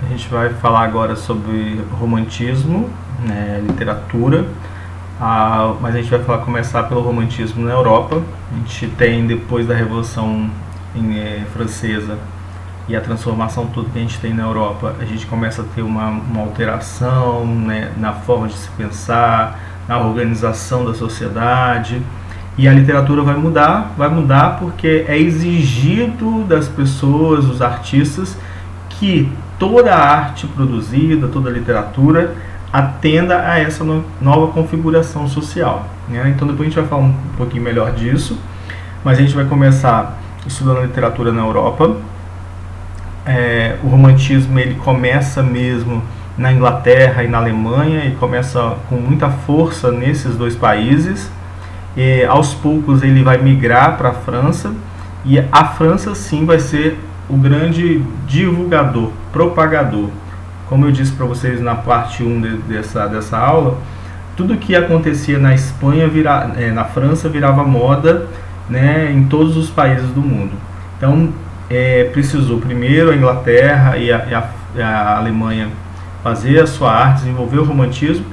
A gente vai falar agora sobre romantismo, né, literatura, mas a gente vai começar pelo romantismo na Europa. A gente tem, depois da Revolução Francesa e a transformação toda que a gente tem na Europa, a gente começa a ter uma alteração, né, na forma de se pensar, na organização da sociedade. E a literatura vai mudar porque é exigido das pessoas, dos artistas, que toda a arte produzida, toda a literatura atenda a essa nova configuração social, né? Então depois a gente vai falar um pouquinho melhor disso, mas a gente vai começar estudando a literatura na Europa. O romantismo ele começa mesmo na Inglaterra e na Alemanha, e começa com muita força nesses dois países. Aos poucos ele vai migrar para a França, e a França sim vai ser o grande divulgador, propagador. Como eu disse para vocês na parte 1 dessa aula, tudo que acontecia na Espanha, na França, virava moda, né, em todos os países do mundo. Então precisou primeiro a Inglaterra e a Alemanha fazer a sua arte, desenvolver o romantismo,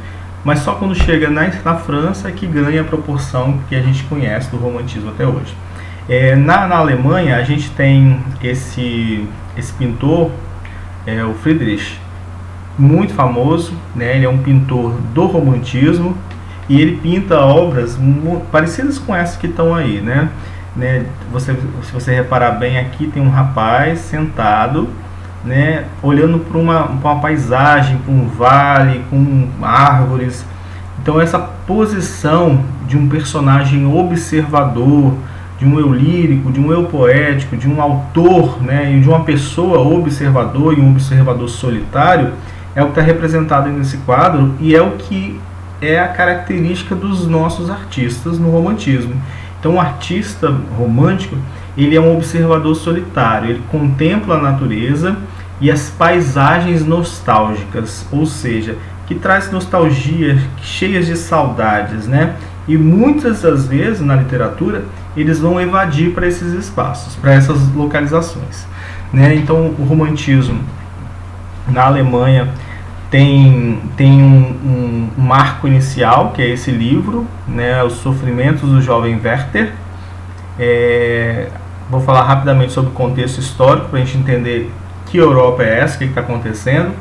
mas só quando chega na França é que ganha a proporção que a gente conhece do romantismo até hoje. Na Alemanha a gente tem esse pintor, o Friedrich, muito famoso, né? Ele é um pintor do romantismo e ele pinta obras parecidas com essas que estão aí, né? Se você reparar bem, aqui tem um rapaz sentado, né, olhando para uma paisagem, para um vale, com árvores. Então essa posição de um personagem observador, de um eu lírico, de um eu poético, de um autor, né, e de uma pessoa observador e um observador solitário, é o que está representado nesse quadro, e é o que é a característica dos nossos artistas no romantismo. Então o artista romântico, ele é um observador solitário, ele contempla a natureza e as paisagens nostálgicas, ou seja, que traz nostalgia, cheias de saudades, né? E muitas das vezes na literatura eles vão evadir para esses espaços, para essas localizações, né? Então o romantismo na Alemanha tem um marco inicial, que é esse livro, né, Os Sofrimentos do Jovem Werther. Vou falar rapidamente sobre o contexto histórico para a gente entender que Europa é essa, o que está acontecendo.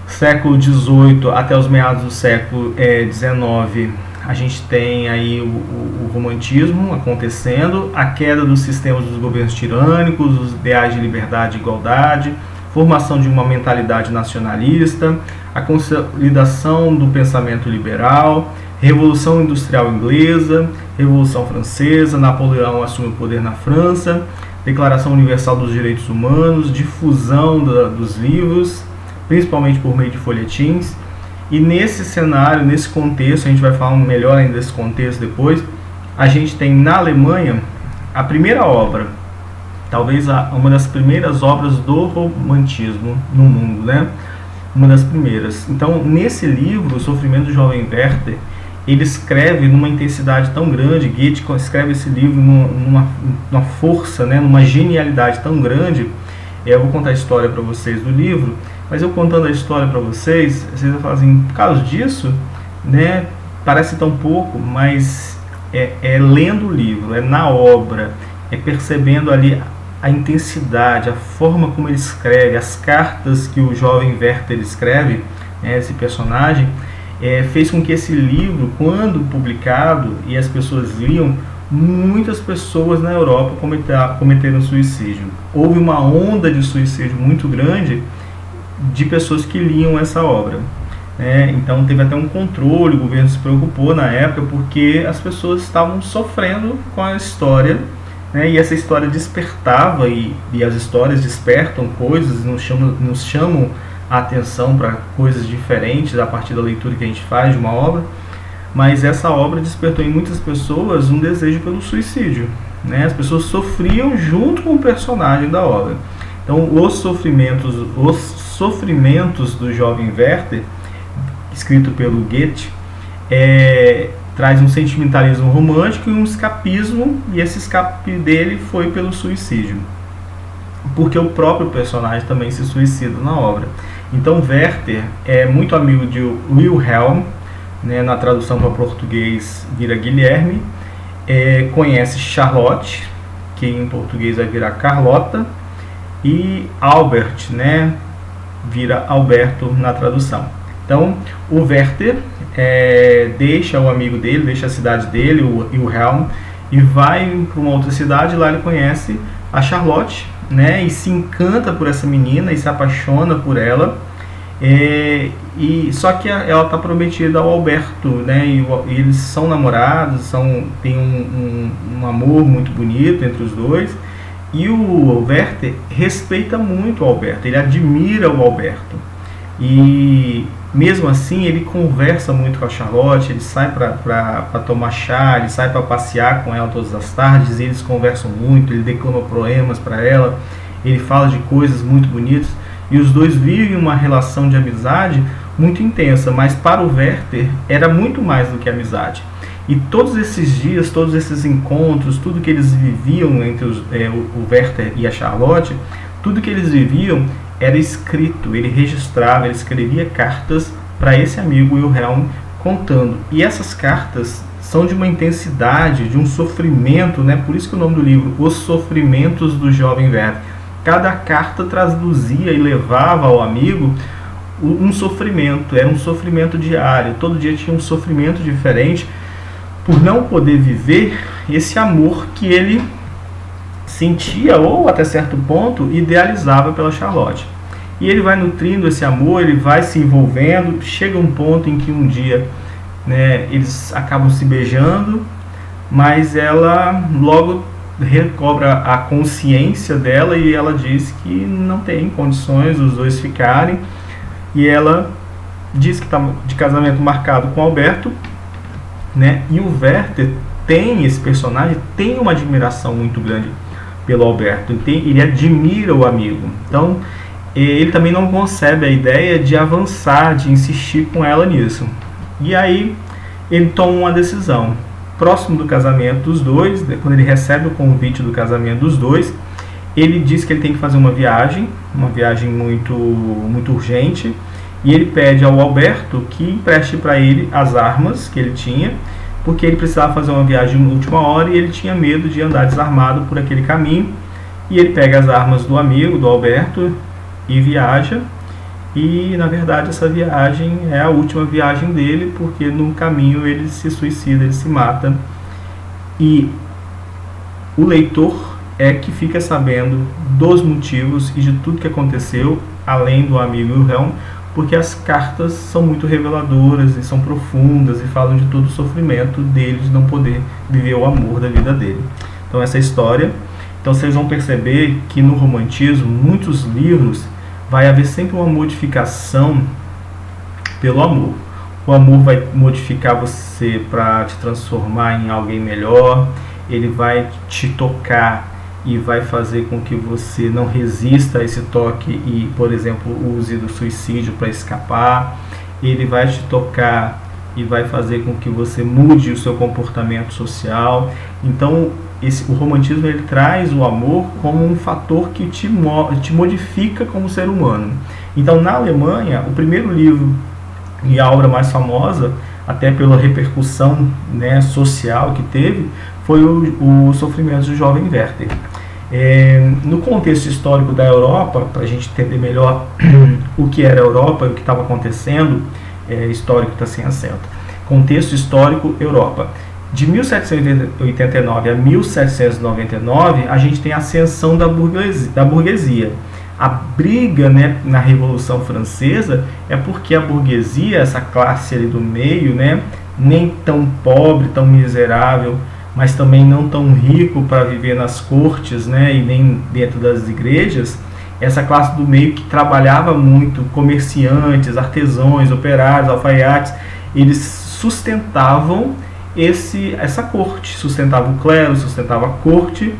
Século XVIII até os meados do século XIX, a gente tem aí o romantismo acontecendo, a queda dos sistemas dos governos tirânicos, os ideais de liberdade e igualdade, formação de uma mentalidade nacionalista, a consolidação do pensamento liberal, Revolução Industrial Inglesa, Revolução Francesa, Napoleão assume o poder na França, Declaração Universal dos Direitos Humanos, difusão dos livros, principalmente por meio de folhetins. E nesse cenário, nesse contexto, a gente vai falar melhor ainda desse contexto depois, a gente tem na Alemanha a primeira obra, talvez uma das primeiras obras do romantismo no mundo, né? Uma das primeiras. Então, nesse livro, O Sofrimento do Jovem Werther, ele escreve numa intensidade tão grande, Goethe escreve esse livro numa força, né, numa genialidade tão grande. Eu vou contar a história para vocês do livro, mas eu contando a história para vocês vão falar assim, por causa disso, né, parece tão pouco, mas é lendo o livro, é na obra, é percebendo ali a intensidade, a forma como ele escreve, as cartas que o jovem Werther escreve, né, esse personagem, fez com que esse livro, quando publicado e as pessoas liam, muitas pessoas na Europa cometeram suicídio. Houve uma onda de suicídio muito grande de pessoas que liam essa obra. Então teve até um controle, o governo se preocupou na época, porque as pessoas estavam sofrendo com a história, né, e essa história despertava, e as histórias despertam coisas, nos chamam a atenção para coisas diferentes a partir da leitura que a gente faz de uma obra. Mas essa obra despertou em muitas pessoas um desejo pelo suicídio, né? As pessoas sofriam junto com o personagem da obra. Então os sofrimentos do jovem Werther, escrito pelo Goethe, traz um sentimentalismo romântico e um escapismo, e esse escape dele foi pelo suicídio. porque o próprio personagem também se suicida na obra. Então Werther é muito amigo de Wilhelm, né, na tradução para português vira Guilherme, conhece Charlotte, que em português vai virar Carlota, e Albert, né, vira Alberto na tradução. Então o Werther deixa o amigo dele, deixa a cidade dele, o Wilhelm, e vai para uma outra cidade. Lá ele conhece a Charlotte, né, e se encanta por essa menina e se apaixona por ela. Só que ela está prometida ao Alberto, né, e eles são namorados, tem um amor muito bonito entre os dois. E o Werther respeita muito o Alberto, ele admira o Alberto. E mesmo assim ele conversa muito com a Charlotte, ele sai para tomar chá, ele sai para passear com ela todas as tardes, e eles conversam muito, ele declama poemas para ela, ele fala de coisas muito bonitas, e os dois vivem uma relação de amizade muito intensa. Mas para o Werther era muito mais do que amizade. E todos esses dias, todos esses encontros, tudo que eles viviam entre o Werther e a Charlotte, tudo que eles viviam era escrito, ele registrava, ele escrevia cartas para esse amigo Wilhelm contando. E essas cartas são de uma intensidade, de um sofrimento, né? Por isso que o nome do livro, Os Sofrimentos do Jovem Werther. Cada carta traduzia e levava ao amigo um sofrimento, era um sofrimento diário, todo dia tinha um sofrimento diferente, por não poder viver esse amor que ele sentia, ou até certo ponto idealizava pela Charlotte. E ele vai nutrindo esse amor, ele vai se envolvendo, chega um ponto em que um dia, né, eles acabam se beijando, mas ela logo recobra a consciência dela e ela diz que não tem condições os dois ficarem, e ela diz que está de casamento marcado com Alberto, né? E o Werther esse personagem tem uma admiração muito grande pelo Alberto, ele admira o amigo. Então ele também não concebe a ideia de avançar, de insistir com ela nisso. E aí ele toma uma decisão. Próximo do casamento dos dois, quando ele recebe o convite do casamento dos dois, ele diz que ele tem que fazer uma viagem muito urgente, e ele pede ao Alberto que empreste para ele as armas que ele tinha, porque ele precisava fazer uma viagem na última hora e ele tinha medo de andar desarmado por aquele caminho. E ele pega as armas do amigo, do Alberto, e viaja. E na verdade essa viagem é a última viagem dele, porque no caminho ele se suicida, ele se mata. E o leitor é que fica sabendo dos motivos e de tudo que aconteceu, além do amigo Wilhelm, porque as cartas são muito reveladoras e são profundas e falam de todo o sofrimento dele de não poder viver o amor da vida dele. Então essa é a história. Então vocês vão perceber que no romantismo, muitos livros, vai haver sempre uma modificação pelo amor. O amor vai modificar você para te transformar em alguém melhor, ele vai te tocar e vai fazer com que você não resista a esse toque e, por exemplo, use do suicídio para escapar. Ele vai te tocar e vai fazer com que você mude o seu comportamento social. Então, o romantismo ele traz o amor como um fator que te modifica como ser humano. Então, na Alemanha, o primeiro livro e a obra mais famosa, até pela repercussão, né, social que teve, foi o Sofrimento do Jovem Werther. No contexto histórico da Europa, para a gente entender melhor o que era a Europa e o que estava acontecendo, histórico está sem acento. Contexto histórico Europa. De 1789 a 1799, a gente tem a ascensão da burguesia. A briga, né, na Revolução Francesa é porque a burguesia, essa classe ali do meio, né, nem tão pobre, tão miserável, mas também não tão rico para viver nas cortes, né, e nem dentro das igrejas, essa classe do meio que trabalhava muito, comerciantes, artesãos, operários, alfaiates, eles sustentavam essa corte, sustentava o clero, sustentava a corte,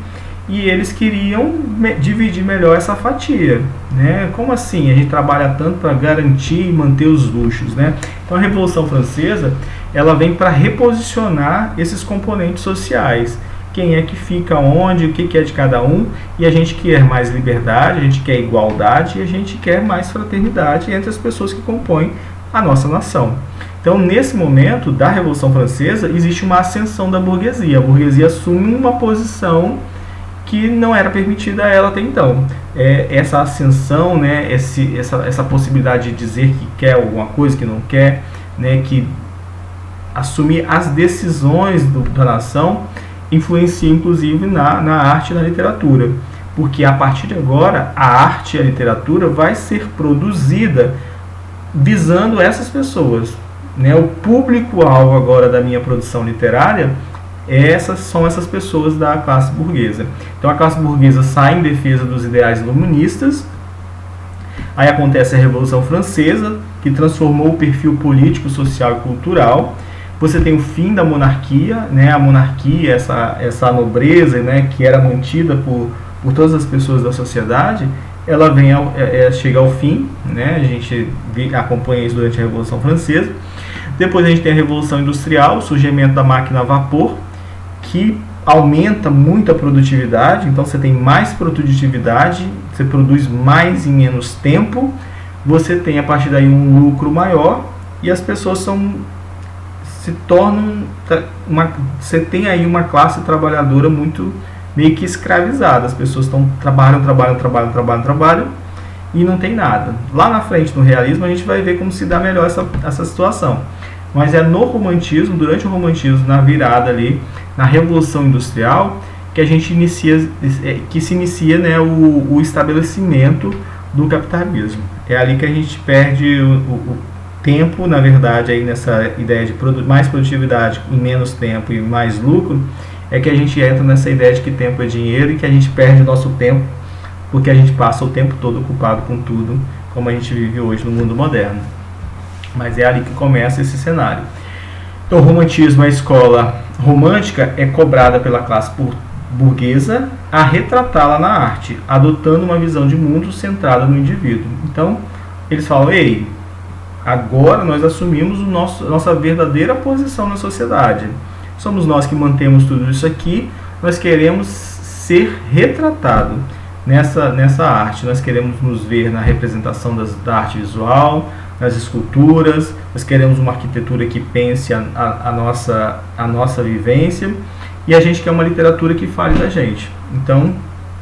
e eles queriam dividir melhor essa fatia, né? Como assim? A gente trabalha tanto para garantir e manter os luxos, né? Então a Revolução Francesa, ela vem para reposicionar esses componentes sociais, quem é que fica onde, o que é de cada um, e a gente quer mais liberdade, a gente quer igualdade e a gente quer mais fraternidade entre as pessoas que compõem a nossa nação. Então, nesse momento da Revolução Francesa, existe uma ascensão da burguesia. A burguesia assume uma posição que não era permitida a ela até então. Essa ascensão, né, essa possibilidade de dizer que quer alguma coisa, que não quer, né, que assumir as decisões da nação, influencia inclusive na arte e na literatura. Porque a partir de agora, a arte e a literatura vai ser produzida visando essas pessoas. Né? O público-alvo agora da minha produção literária são essas pessoas da classe burguesa. Então a classe burguesa sai em defesa dos ideais iluministas. Aí acontece a Revolução Francesa, que transformou o perfil político, social e cultural. Você tem o fim da monarquia, né? A monarquia, essa nobreza, né, que era mantida por todas as pessoas da sociedade, ela chega ao fim, né? A gente acompanha isso durante a Revolução Francesa. Depois a gente tem a Revolução Industrial, o surgimento da máquina a vapor, que aumenta muito a produtividade. Então você tem mais produtividade, você produz mais em menos tempo, você tem a partir daí um lucro maior e as pessoas se tornam você tem aí uma classe trabalhadora muito meio que escravizada. As pessoas trabalham e não tem nada. Lá na frente, no realismo, a gente vai ver como se dá melhor essa situação. Mas é no romantismo, durante o romantismo, na virada ali, na Revolução Industrial, que a gente se inicia, né, o estabelecimento do capitalismo. É ali que a gente perde o tempo, na verdade, aí nessa ideia de mais produtividade em menos tempo e mais lucro, é que a gente entra nessa ideia de que tempo é dinheiro e que a gente perde o nosso tempo, porque a gente passa o tempo todo ocupado com tudo, como a gente vive hoje no mundo moderno. Mas é ali que começa esse cenário. Então, o romantismo, a escola romântica, é cobrada pela classe burguesa a retratá-la na arte, adotando uma visão de mundo centrada no indivíduo. Então, eles falam, ei, agora nós assumimos nossa verdadeira posição na sociedade. Somos nós que mantemos tudo isso aqui, nós queremos ser retratados nessa arte. Nós queremos nos ver na representação da arte visual, nas esculturas, nós queremos uma arquitetura que pense a nossa vivência, e a gente quer uma literatura que fale da gente. Então,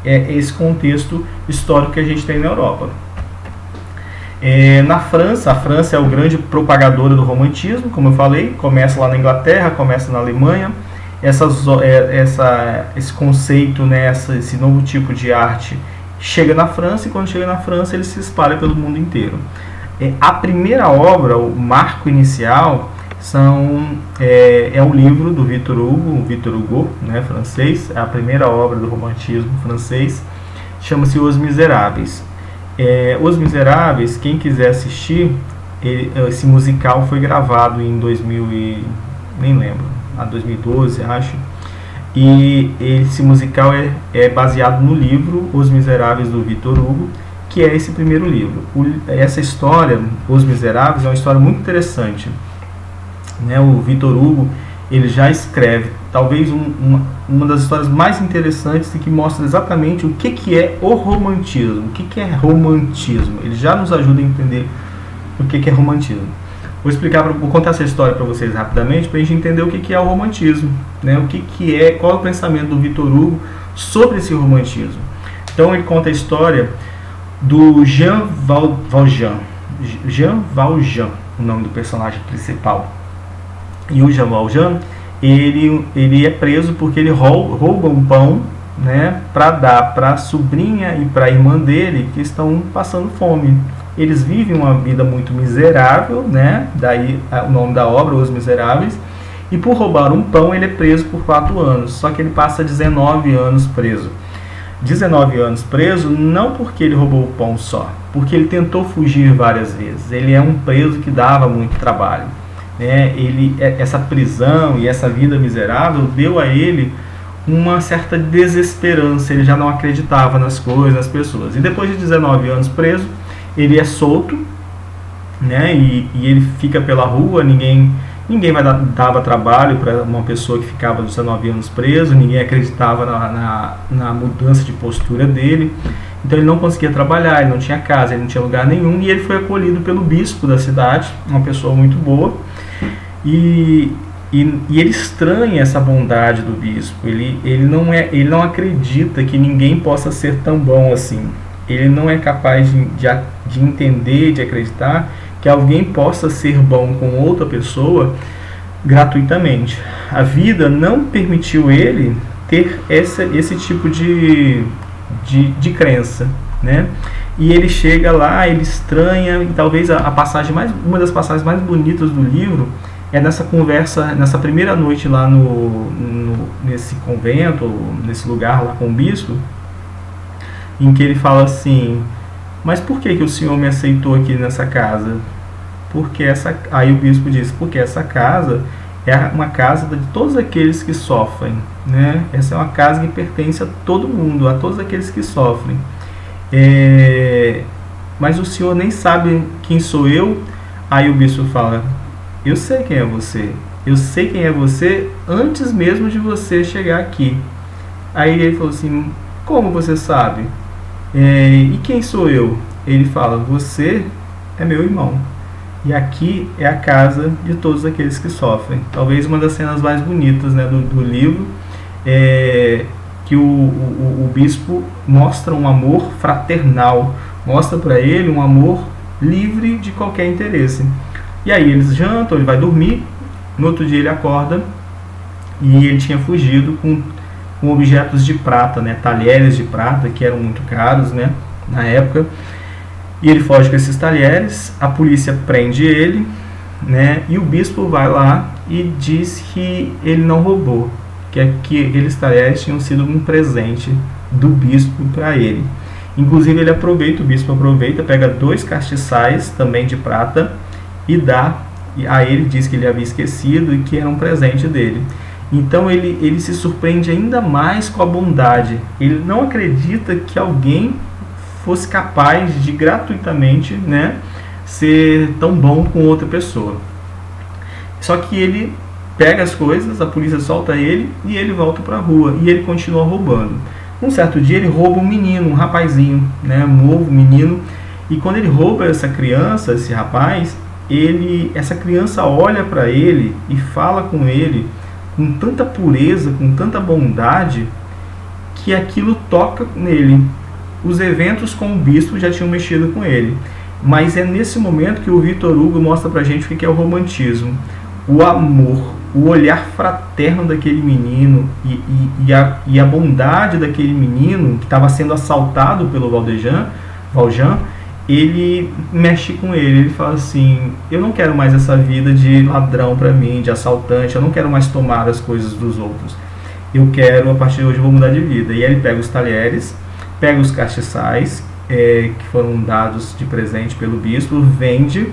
é esse contexto histórico que a gente tem na Europa. Na França, a França é o grande propagadora do romantismo, como eu falei, começa lá na Inglaterra, começa na Alemanha. Esse conceito, né, esse novo tipo de arte chega na França, e quando chega na França ele se espalha pelo mundo inteiro. A primeira obra, o marco inicial, é um livro do Victor Hugo, né, francês. É a primeira obra do romantismo francês, chama-se Os Miseráveis. Os Miseráveis, quem quiser assistir, esse musical foi gravado em 2012, acho. E esse musical é baseado no livro Os Miseráveis, do Victor Hugo, que é esse primeiro livro. Essa história, Os Miseráveis, é uma história muito interessante. Né? O Victor Hugo, ele já escreve talvez uma das histórias mais interessantes e que mostra exatamente o que é o romantismo. O que é romantismo? Ele já nos ajuda a entender o que é romantismo. Vou contar essa história para vocês rapidamente, para a gente entender o que é o romantismo, né? Qual é o pensamento do Victor Hugo sobre esse romantismo. Então ele conta a história do Jean Valjean, o nome do personagem principal. E o Jean Valjean, ele é preso porque ele rouba um pão, né, para dar para a sobrinha e para a irmã dele que estão passando fome. Eles vivem uma vida muito miserável, né? Daí o nome da obra, Os Miseráveis. E por roubar um pão ele é preso por 4 anos. Só que ele passa 19 anos preso. 19 anos preso não porque ele roubou o pão só, porque ele tentou fugir várias vezes. Ele é um preso que dava muito trabalho, né? Essa prisão e essa vida miserável deu a ele uma certa desesperança. Ele já não acreditava nas coisas, nas pessoas. E depois de 19 anos preso, ele é solto, né? E ele fica pela rua, ninguém Ninguém dava trabalho para uma pessoa que ficava 19 anos preso, ninguém acreditava na mudança de postura dele. Então ele não conseguia trabalhar, ele não tinha casa, ele não tinha lugar nenhum, e ele foi acolhido pelo bispo da cidade, uma pessoa muito boa, e ele estranha essa bondade do bispo. Ele não acredita que ninguém possa ser tão bom assim. Ele não é capaz de entender, de acreditar que alguém possa ser bom com outra pessoa gratuitamente. A vida não permitiu ele ter esse tipo de crença, né? E ele chega lá, ele estranha, e talvez uma das passagens mais bonitas do livro é nessa conversa, nessa primeira noite lá nesse convento, nesse lugar lá com o bispo, em que ele fala assim: mas por que o senhor me aceitou aqui nessa casa? Aí o bispo diz: porque essa casa é uma casa de todos aqueles que sofrem, né? Essa é uma casa que pertence a todo mundo, a todos aqueles que sofrem. Mas o senhor nem sabe quem sou eu? Aí o bispo fala: eu sei quem é você. Eu sei quem é você antes mesmo de você chegar aqui. Aí ele falou assim: como você sabe? E quem sou eu? Ele fala: você é meu irmão. E aqui é a casa de todos aqueles que sofrem. Talvez uma das cenas mais bonitas, né, do livro, que o bispo mostra um amor fraternal, mostra para ele um amor livre de qualquer interesse. E aí eles jantam, ele vai dormir, no outro dia ele acorda e ele tinha fugido com objetos de prata, né, talheres de prata que eram muito caros, né, na época. E ele foge com esses talheres, a polícia prende ele, né, e o bispo vai lá e diz que ele não roubou, que aqueles talheres tinham sido um presente do bispo para ele. Inclusive o bispo aproveita, pega 2 castiçais também de prata e dá, e aí ele diz que ele havia esquecido e que era um presente dele. Então ele se surpreende ainda mais com a bondade. Ele não acredita que alguém fosse capaz de gratuitamente, né, ser tão bom com outra pessoa. Só que ele pega as coisas, a polícia solta ele e ele volta para a rua e ele continua roubando. Um certo dia ele rouba um menino, um rapazinho, né, um novo menino, e quando ele rouba essa criança, esse rapaz, essa criança olha para ele e fala com ele com tanta pureza, com tanta bondade, que aquilo toca nele. Os eventos com o bispo já tinham mexido com ele, mas é nesse momento que o Victor Hugo mostra pra gente o que é o romantismo. O amor, o olhar fraterno daquele menino e a bondade daquele menino que estava sendo assaltado pelo Valjean, ele mexe com ele. Ele fala assim: eu não quero mais essa vida de ladrão para mim, de assaltante, eu não quero mais tomar as coisas dos outros. Eu quero, a partir de hoje, eu vou mudar de vida. E aí ele pega os talheres, pega os castiçais que foram dados de presente pelo bispo, vende,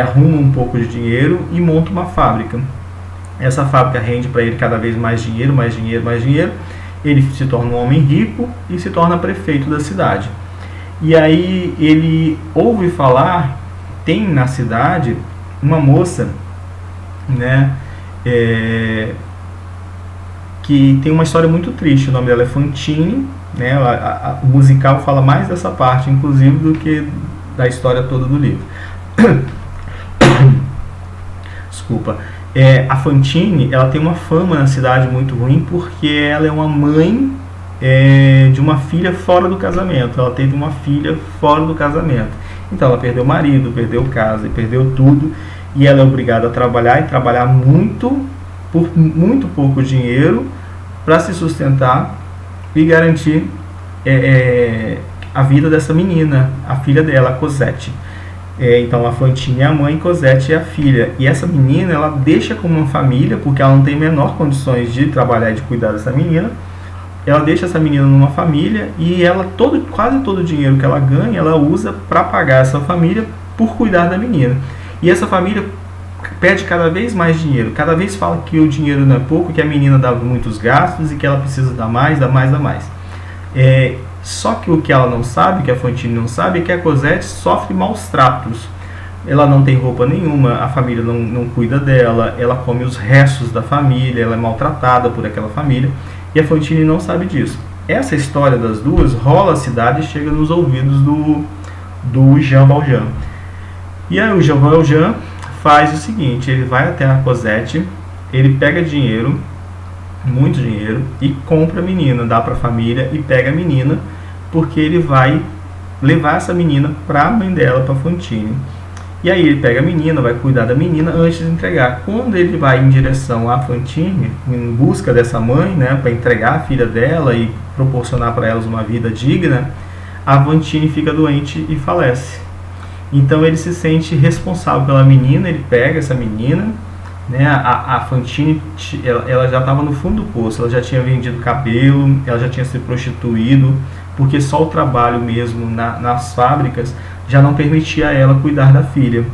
arruma um pouco de dinheiro e monta uma fábrica. Essa fábrica rende para ele cada vez mais dinheiro, mais dinheiro, mais dinheiro. Ele se torna um homem rico e se torna prefeito da cidade. E aí ele ouve falar, tem na cidade uma moça, né, que tem uma história muito triste. O nome dela é Fantine, né? O musical fala mais dessa parte, inclusive, do que da história toda do livro. Desculpa. A Fantine, ela tem uma fama na cidade muito ruim porque ela é uma mãe de uma filha fora do casamento. Ela teve uma filha fora do casamento. Então ela perdeu o marido, perdeu casa e perdeu tudo. E ela é obrigada a trabalhar, e trabalhar muito, por muito pouco dinheiro, para se sustentar e garantir a vida dessa menina, a filha dela, a Cosette. Então a Fantine é a mãe, Cosette é a filha. E essa menina, ela deixa como uma família, porque ela não tem menor condições de trabalhar e de cuidar dessa menina. Ela deixa essa menina numa família e ela quase todo o dinheiro que ela ganha, ela usa para pagar essa família por cuidar da menina. E essa família pede cada vez mais dinheiro, cada vez fala que o dinheiro não é pouco, que a menina dá muitos gastos e que ela precisa dar mais, dar mais, dar mais. Só que o que ela não sabe, que a Fantine não sabe, é que a Cosette sofre maus tratos. ela não tem roupa nenhuma, a família não cuida dela, ela come os restos da família, ela é maltratada por aquela família, e a Fantine não sabe disso. Essa história das duas rola a cidade e chega nos ouvidos do Jean Valjean. E aí o Jean Valjean faz o seguinte, ele vai até a Cosette, ele pega dinheiro, muito dinheiro, e compra a menina, dá para a família e pega a menina, porque ele vai levar essa menina para a mãe dela, para Fantine. E aí ele pega a menina, vai cuidar da menina antes de entregar. Quando ele vai em direção à Fantine, em busca dessa mãe, né, para entregar a filha dela e proporcionar para elas uma vida digna, a Fantine fica doente e falece. Então ele se sente responsável pela menina, ele pega essa menina, né, a Fantine, ela já estava no fundo do poço, ela já tinha vendido cabelo, ela já tinha se prostituído, porque só o trabalho mesmo nas fábricas já não permitia a ela cuidar da filha.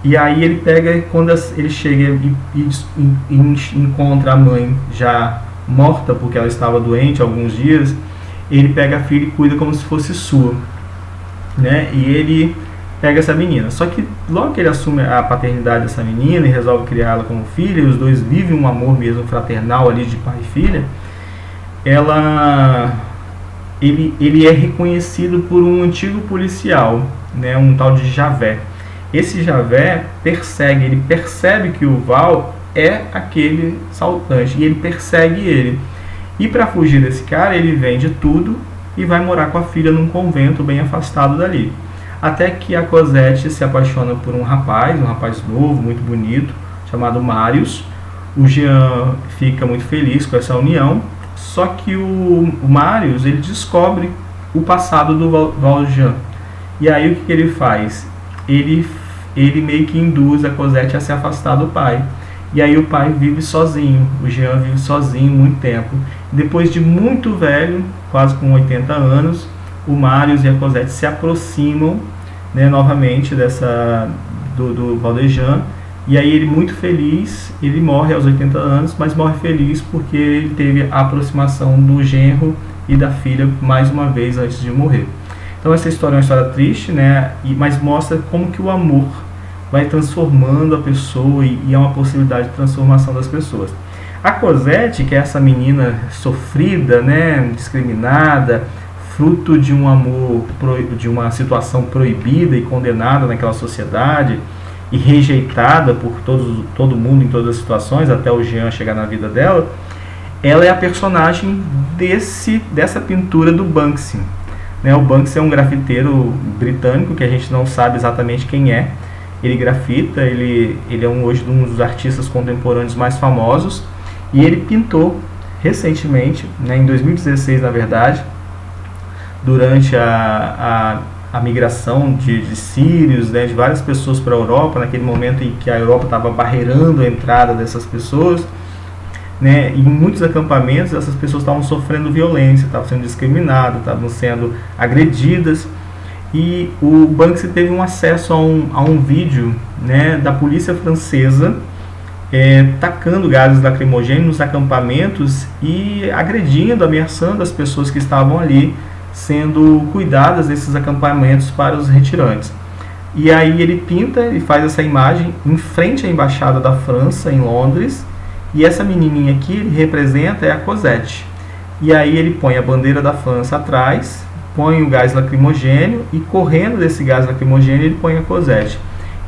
E aí ele pega, quando ele chega e encontra a mãe já morta, porque ela estava doente há alguns dias, ele pega a filha e cuida como se fosse sua, né? E ele pega essa menina. Só que logo que ele assume a paternidade dessa menina e resolve criá-la como filha, e os dois vivem um amor mesmo fraternal ali de pai e filha, ele é reconhecido por um antigo policial, né, um tal de Javert. Esse Javert ele percebe que o Val é aquele assaltante, e ele persegue ele. E para fugir desse cara, ele vende tudo e vai morar com a filha num convento bem afastado dali. Até que a Cosette se apaixona por um rapaz novo, muito bonito, chamado Marius. O Jean fica muito feliz com essa união, só que o Marius, ele descobre o passado do Valjean. E aí o que ele faz? Ele meio que induz a Cosette a se afastar do pai. E aí o pai vive sozinho, o Jean vive sozinho muito tempo. Depois de muito velho, quase com 80 anos, o Marius e a Cosette se aproximam, né, novamente do Valjean. E aí ele, muito feliz, ele morre aos 80 anos, mas morre feliz porque ele teve a aproximação do genro e da filha mais uma vez antes de morrer. Então essa história é uma história triste, né, mas mostra como que o amor vai transformando a pessoa e é uma possibilidade de transformação das pessoas. A Cosette, que é essa menina sofrida, né, discriminada, fruto de um amor, de uma situação proibida e condenada naquela sociedade e rejeitada por todo mundo em todas as situações, até o Jean chegar na vida dela, ela é a personagem dessa pintura do Banksy. Né? O Banksy é um grafiteiro britânico que a gente não sabe exatamente quem é. Ele grafita, ele é hoje um dos artistas contemporâneos mais famosos, e ele pintou recentemente, né, em 2016 na verdade, durante a migração de sírios, né, de várias pessoas para a Europa, naquele momento em que a Europa estava barreirando a entrada dessas pessoas, né, e em muitos acampamentos essas pessoas estavam sofrendo violência, estavam sendo discriminadas, estavam sendo agredidas, e o Banksy teve um acesso a um vídeo, né, da polícia francesa tacando gases lacrimogêneos nos acampamentos e agredindo, ameaçando as pessoas que estavam ali sendo cuidadas desses acampamentos para os retirantes. E aí ele pinta e faz essa imagem em frente à embaixada da França em Londres, e essa menininha aqui ele representa é a Cosette. E aí ele põe a bandeira da França atrás, põe o gás lacrimogêneo e correndo desse gás lacrimogêneo ele põe a Cosette.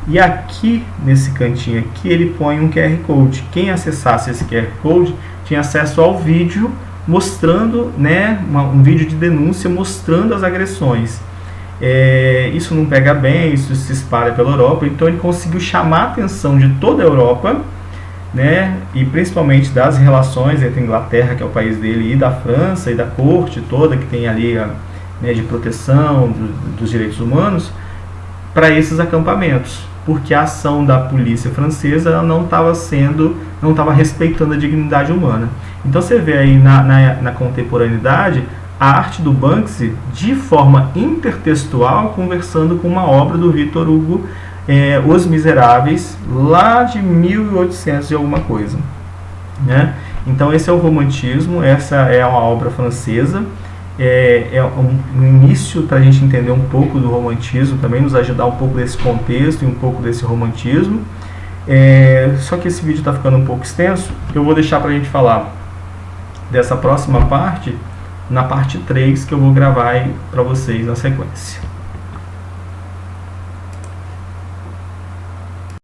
E aqui nesse cantinho aqui ele põe um QR Code. Quem acessasse esse QR Code tinha acesso ao vídeo mostrando, né, um vídeo de denúncia mostrando as agressões. Isso não pega bem, isso se espalha pela Europa, então ele conseguiu chamar a atenção de toda a Europa, né, e principalmente das relações entre a Inglaterra, que é o país dele, e da França, e da corte toda que tem ali, né, de proteção dos direitos humanos, para esses acampamentos, porque a ação da polícia francesa ela não estava respeitando a dignidade humana. Então você vê aí na contemporaneidade a arte do Banksy de forma intertextual conversando com uma obra do Victor Hugo, Os Miseráveis, lá de 1800 e alguma coisa, né? Então esse é o romantismo, essa é uma obra francesa, um início para a gente entender um pouco do romantismo, também nos ajudar um pouco desse contexto e um pouco desse romantismo. Só que esse vídeo está ficando um pouco extenso, eu vou deixar para a gente falar dessa próxima parte na parte 3, que eu vou gravar para vocês na sequência.